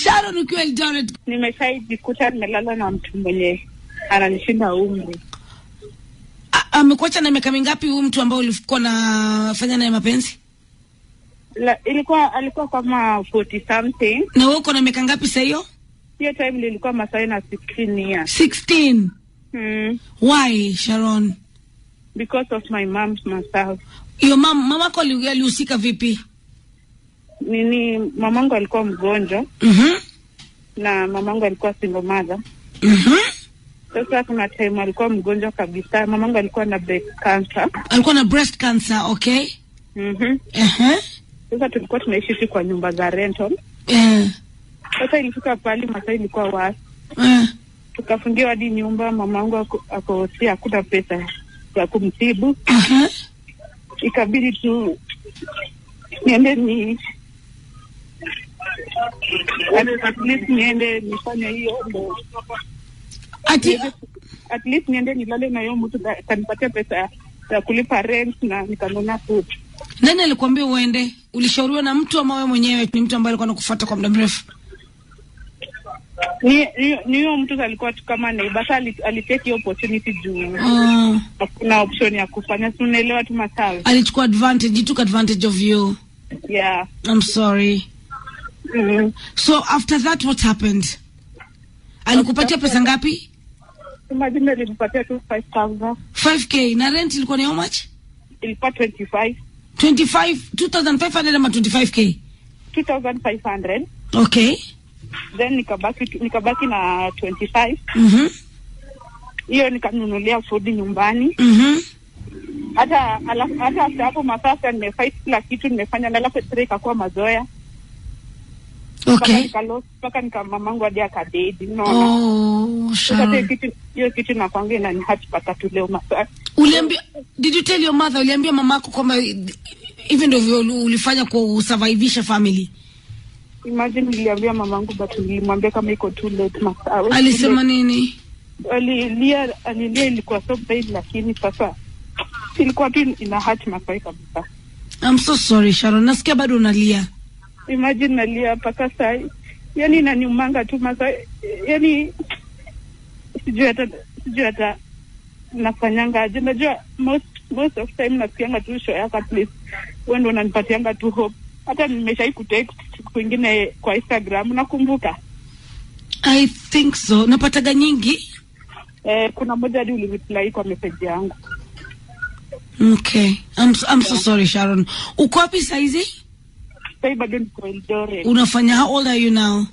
Sharon ukiwa Eldoret. Nimeshaikuta nimelala na mtu mwenye ananishinda umri. Amekuacha na miaka mingapi huyu mtu ambao ulikuwa nafanya naye mapenzi? Alikuwa kama 40 something. Na wewe uko na miaka ngapi sasa hiyo? Hiyo time nilikuwa masaa na 16 years. 16? Why, Sharon? Because of my mom's myself. Your mamako alihusika vipi? Mamangu alikuwa mgonjwa. Na mamangu alikuwa single mother. Sasa kuna time alikuwa mgonjwa kabisa. Mamangu alikuwa na breast cancer. Alikuwa na breast cancer, okay? Sasa tulikuwa tunaishi kwa nyumba za rental. Sasa ilifika pale masaa ilikuwa wasi. Tukafungiwa hadi nyumba, mamangu ako si hakuta pesa ya kumtibu. Ikabidi tu niende at least niende nifanye hiyo. At least niende nilale na hiyo mtu kanipatia pesa ya kulipa rent na nikanunua food. Nani alikwambia uende? Ulishauriwa na mtu ama wewe mwenyewe ni mtu ambaye alikuwa anakufuata kwa muda mrefu? Ni huyo mtu alikuwa tu kama neighbor, alitake hiyo opportunity juu. Kuna option ya kufanya, tunaelewa tu matawi. Alichukua advantage, he took advantage of you. Yeah. I'm sorry. So after that what happened? Alikupatia pesa ngapi? Imagine nilipatia tu 5,000. 5k na rent ilikuwa ni how much? Ilikuwa 25. 2,500 ama 25k? 2,500. Okay. Then nikabaki na 25. Hiyo nikanunulia food nyumbani. Hata hapo masasa nimefight kila kitu nimefanya, na alafu sasa ikakuwa mazoea. Okay. Paka mamangu hadi akadedi. Hiyo kitu na kwangu na ni hati paka tu leo masasa. Did you tell your mother, uliambia mamako kwamba even though ulifanya kwa survivisha family? Imagine niliambia mamangu but nilimwambia kama iko too late masasa. Alisema nini? Alilia ilikuwa so bad, lakini sasa ilikuwa tu ina hati masasa kabisa. I'm so sorry Sharon, nasikia bado unalia. Imagine nalia paka sai. Yani inaniumanga tu masasa. Yani sijui hata nafanyanga aje. Najua most of time nasikianga tu show yako, at least wewe ndo unanipatianga tu hope. Hata nimeshai kutext kwingine kwa Instagram, nakumbuka. I think so. Napataga nyingi. Kuna moja hadi ulireply kwa message yangu. Okay. I'm so sorry Sharon. Uko wapi saizi? Sasa bado niko Eldoret. Unafanya, how old are you now?